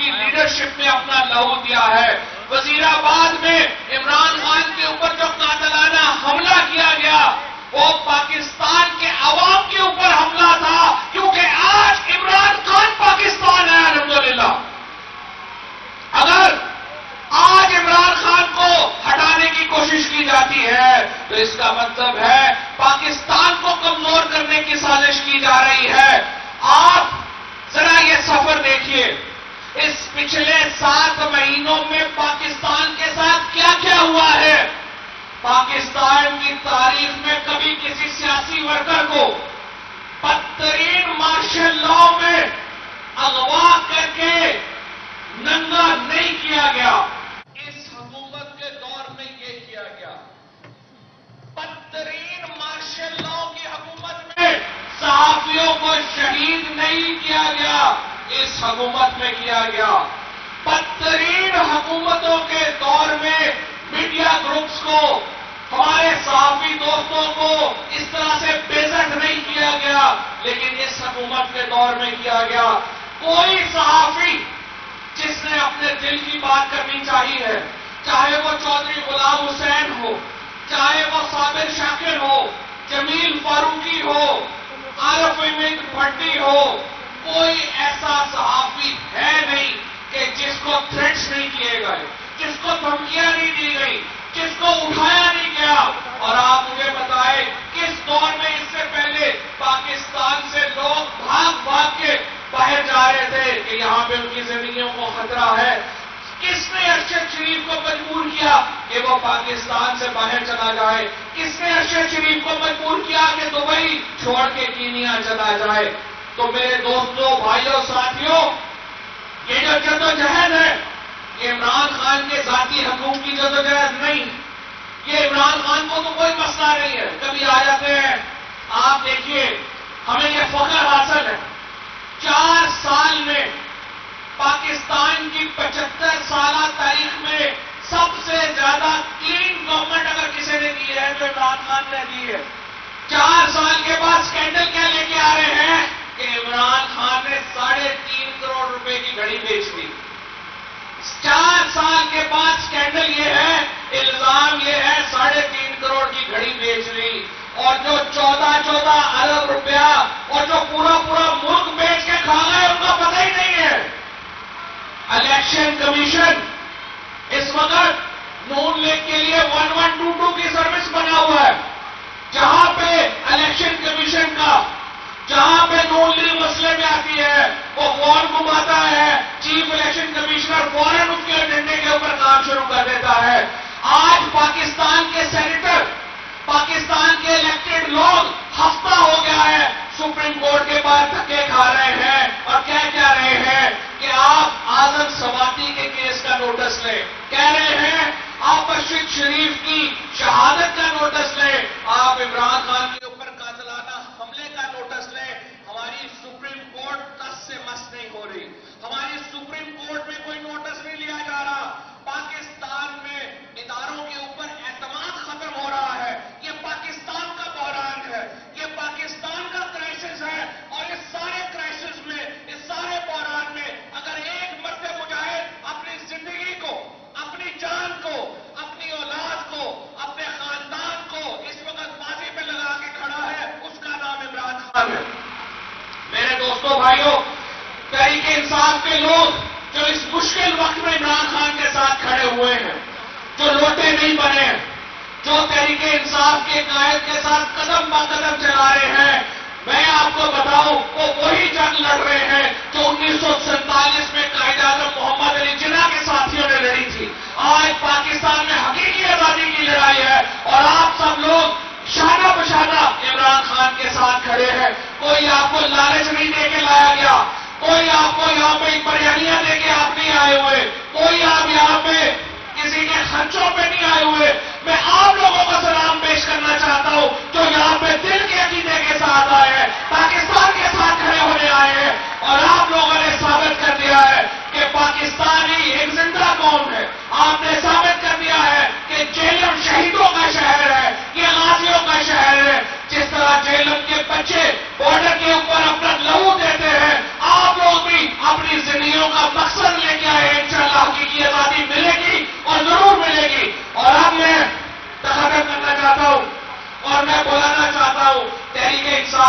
کی لیڈرشپ میں اپنا لہو دیا ہے. وزیر آباد میں عمران خان کے اوپر جو قاتلانہ حملہ کیا گیا وہ پاکستان کے عوام کے اوپر حملہ تھا, کیونکہ آج عمران خان پاکستان ہے الحمدللہ. اگر آج عمران خان کو ہٹانے کی کوشش کی جاتی ہے تو اس کا مطلب ہے پاکستان کو کمزور کرنے کی سازش کی جا رہی ہے. آپ ذرا یہ سفر دیکھیے, اس پچھلے 7 مہینوں میں پاکستان کے ساتھ کیا کیا ہوا ہے. پاکستان کی تاریخ میں کبھی کسی سیاسی ورکر کو بدترین مارشل لا میں اغوا کر کے ننگا نہیں کیا گیا. اس حکومت کے دور میں یہ کیا گیا. بدترین مارشل لا کی حکومت میں صحافیوں کو شہید نہیں کیا گیا, اس حکومت میں کیا گیا. بدترین حکومتوں کے دور میں میڈیا گروپس کو, ہمارے صحافی دوستوں کو اس طرح سے بے عزت نہیں کیا گیا, لیکن اس حکومت کے دور میں کیا گیا. کوئی صحافی جس نے اپنے دل کی بات کرنی چاہیے ہے, چاہے وہ چودھری غلام حسین ہو, چاہے وہ صابر شاکر ہو, جمیل فاروقی ہو, عارف احمد بھٹی ہو, کوئی ایسا صحافی ہے نہیں کہ جس کو تھریٹس نہیں کیے گئے, جس کو دھمکیاں نہیں دی گئی, جس کو اٹھایا نہیں گیا. اور آپ مجھے بتائیں کس دور میں اس سے پہلے پاکستان سے لوگ بھاگ بھاگ کے باہر جا رہے تھے کہ یہاں پہ ان کی زندگیوں کو خطرہ ہے. کس نے ارشد شریف کو مجبور کیا کہ وہ پاکستان سے باہر چلا جائے؟ کس نے ارشد شریف کو مجبور کیا کہ دبئی چھوڑ کے کینیا چلا جائے؟ تو میرے دوستوں, بھائیوں, ساتھیوں, یہ جو جدوجہد ہے یہ عمران خان کے ذاتی حقوق کی جدوجہد نہیں. یہ عمران خان کو تو کوئی مسئلہ نہیں ہے, کبھی آ جاتے ہیں. آپ دیکھیے, ہمیں یہ فخر حاصل ہے 4 سال میں پاکستان کی 75 سالہ تاریخ میں سب سے زیادہ کلین گورنمنٹ اگر کسی نے دی ہے تو عمران خان نے دی ہے. 4 سال کے بعد سکینڈل کیا لے کے آ رہے ہیں کہ عمران خان نے 3.5 کروڑ روپے کی گھڑی بیچ دی. 4 سال کے بعد سکینڈل یہ ہے, الزام یہ ہے 3.5 کروڑ کی گھڑی بیچ لی, اور جو 14 ارب روپیہ اور جو پورا ملک بیچ کے کھا گئے ان کا پتہ ہی نہیں ہے. الیکشن کمیشن اس وقت نون لیگ کے لیے 1122 کی سروس بنا ہوا ہے, جہاں پہ الیکشن کمیشن کا, جہاں پہ نون لیگ مسئلے میں آتی ہے وہ فون گھماتا ہے, چیف الیکشن کمشنر فوراً اس کے ایجنڈے کے اوپر کام شروع کر دیتا ہے. آج پاکستان کے سینیٹر, پاکستان کے الیکٹڈ لوگ ہفتہ ہو گیا ہے سپریم کورٹ کے بعد دھکے کھا رہے ہیں اور کہہ رہے ہیں کہ آپ اعظم سواتی کے کیس کا نوٹس لیں, کہہ رہے ہیں آپ ارشد شریف کی شہادت کا نوٹس لیں, آپ عمران خان کے اوپر قاتلانہ حملے کا نوٹس لیں. ہماری سپریم کورٹ تس سے مس نہیں ہو رہی, ہماری سپریم کورٹ میں کوئی نوٹس نہیں لیا جا رہا. پاکستان میں اداروں کے اوپر اعتماد ختم ہو رہا ہے. یہ پاکستان کا بحران ہے, یہ پاکستان کا کرائسس ہے, اور اس سارے کرائسس میں, اس سارے بحران میں اگر ایک مرد مجاہد اپنی زندگی کو, اپنی جان کو, اپنی اولاد کو, اپنے خاندان کو اس وقت بازی پہ لگا کے کھڑا ہے, اس کا نام عمران خان ہے. میرے دوستوں, بھائیوں, تحریک انصاف کے لوگ جو اس مشکل وقت میں عمران خان کے ساتھ کھڑے ہوئے ہیں, جو لوٹے نہیں بنے, جو تحریک انصاف کے قائد کے ساتھ قدم با قدم چلا رہے ہیں, میں آپ کو بتاؤں وہ وہی جنگ لڑ رہے ہیں جو 1947 میں قائد اعظم محمد علی جناح کے ساتھیوں نے لڑی تھی. آج پاکستان میں حقیقی آزادی کی لڑائی ہے اور آپ سب لوگ شانہ بشانہ عمران خان کے ساتھ کھڑے ہیں. کوئی آپ کو لالچ نہیں دے کے لایا گیا, کوئی آپ کو یہاں پہ بریانیاں دے کے آپ نہیں آئے ہوئے, کوئی آپ یہاں پہ کسی کے خرچوں پہ نہیں آئے ہوئے. میں آپ لوگوں کو سلام پیش کرنا چاہتا ہوں جو یہاں پہ دل کے عقیدے کے ساتھ آئے ہیں, پاکستان کے ساتھ کھڑے ہونے آئے ہیں, اور آپ لوگوں نے ثابت کر دیا ہے کہ پاکستان ہی ایک زندہ قوم ہے. آپ نے ثابت کر دیا ہے کہ جیلم شہیدوں کا شہر ہے, یہ غازیوں کا شہر ہے. جس طرح جیلم کے بچے بارڈر کے اوپر اپنا لہو دیتے ہیں, آپ لوگ بھی اپنی زندگیوں کا مقصد لے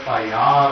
FIR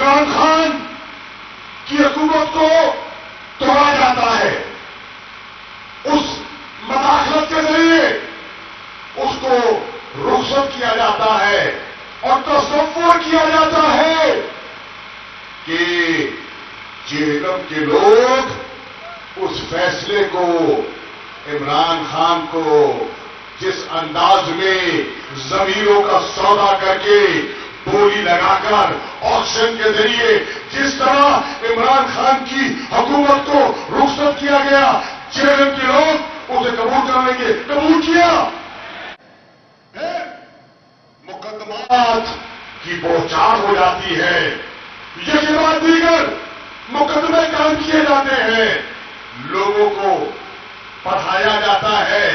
عمران خان کی حکومت کو توڑا جاتا ہے، اس مداخلت کے ذریعے اس کو رخصت کیا جاتا ہے اور تصور کیا جاتا ہے کہ جہنم کے لوگ اس فیصلے کو عمران خان کو جس انداز میں ضمیروں کا سودا کر کے بولی لگا کر آکشن کے ذریعے جس طرح عمران خان کی حکومت کو رخصت کیا گیا، جہنم کے لوگ اسے قبول کر لیں گے، قبول کیا۔ پھر مقدمات کی بوچھار ہو جاتی ہے، یہ کے بعد دیگر مقدمے کام کیے جاتے ہیں، لوگوں کو پڑھایا جاتا ہے،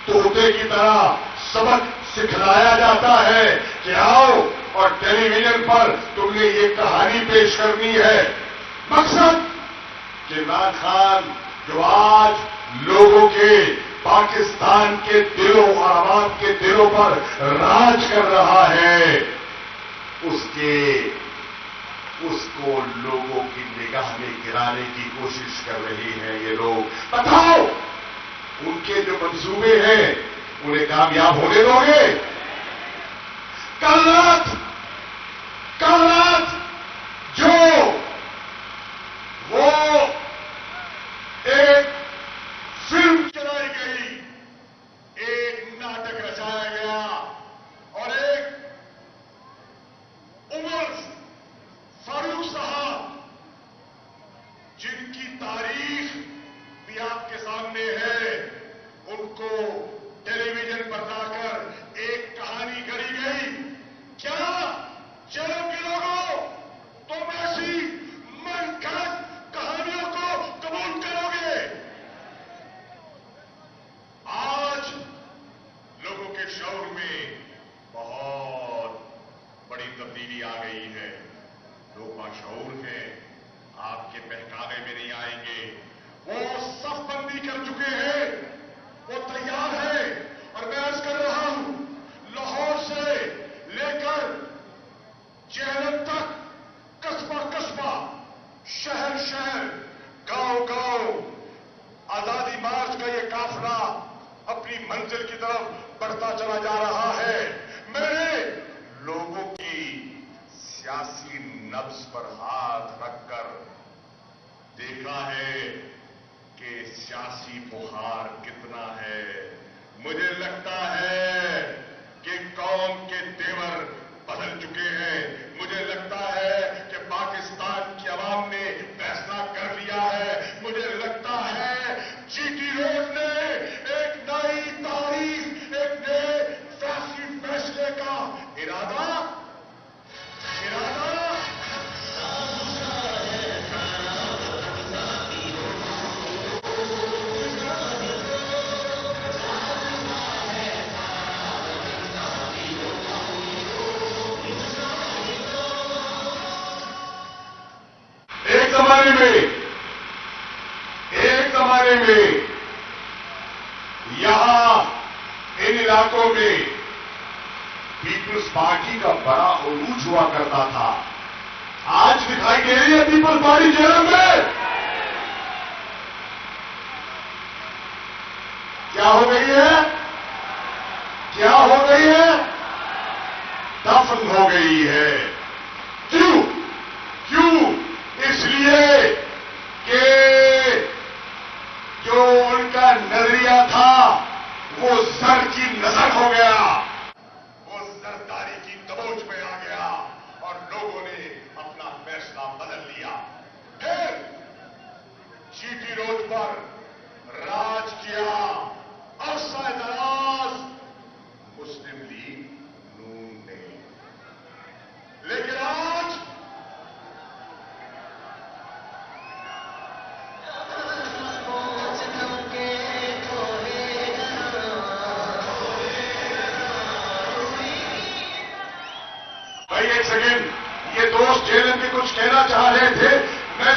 طوطے کی طرح سبق سکھلایا جاتا ہے کہ آؤ اور ٹیلی ویژن پر تم نے یہ کہانی پیش کرنی ہے۔ مقصد کہ عمران خان جو آج لوگوں کے، پاکستان کے دلوں اور عوام کے دلوں پر راج کر رہا ہے، اس کو لوگوں کی نگاہ میں گرانے کی کوشش کر رہے ہیں یہ لوگ۔ بتاؤ ان کے جو منصوبے ہیں انہیں کامیاب ہونے دو گے؟ کل رات جو وہ ایک فلم چلائی گئی، ایک ناٹک رچایا گیا اور ایک عمر فاروق صاحب جن کی تاریخ بھی آپ کے سامنے ہے، ان کو ٹیلی ویژن پر لا کر ایک کہانی گڑھی گئی۔ کیا جہنم کے لوگوں تم ایسی من گھڑت کہانیوں کو قبول کرو گے؟ آج لوگوں کے شعور میں بہت بڑی تبدیلی آ گئی ہے، لوگ باشعور ہیں، آپ کے بہکانے میں نہیں آئیں گے، وہ صف بندی کر چکے ہیں، وہ تیار ہے۔ اور میں عرض کر رہا ہوں، لاہور سے لے کر جہلم تک، قصبہ قصبہ، شہر شہر، گاؤں گاؤں، آزادی مارچ کا یہ قافلہ اپنی منزل کی طرف بڑھتا چلا جا رہا ہے۔ میں نے لوگوں کی سیاسی نبض پر ہاتھ رکھ کر دیکھا ہے کہ سیاسی بخار کتنا ہے۔ مجھے لگتا ہے کہ قوم کے تیور بدل چکے ہیں، مجھے لگتا ہے کہ پاکستان کی عوام نے فیصلہ کر لیا ہے، مجھے لگتا ہے جی ٹی روڈ نے ایک نئی تاریخ، ایک نئے سیاسی فیصلے کا ارادہ ایک زمانے میں یہاں ان علاقوں میں پیپلز پارٹی کا بڑا عروج ہوا کرتا تھا۔ آج دکھائی دے رہی ہے پیپلز پارٹی جہلم میں کیا ہو گئی ہے؟ کیا ہو گئی ہے؟ دفن ہو گئی ہے۔ کیوں؟ اس لیے کہ جو ان کا نظریہ تھا وہ زر کی نظر ہو گیا، وہ زرداری کی دبوچ میں آ گیا اور لوگوں نے اپنا فیصلہ بدل لیا۔ پھر جی ٹی روڈ پر راج کیا عرصہ دراز مسلم لیگ نون نے، لیکن آج یہ دوست جہلم کے کچھ کہنا چاہ رہے تھے، میں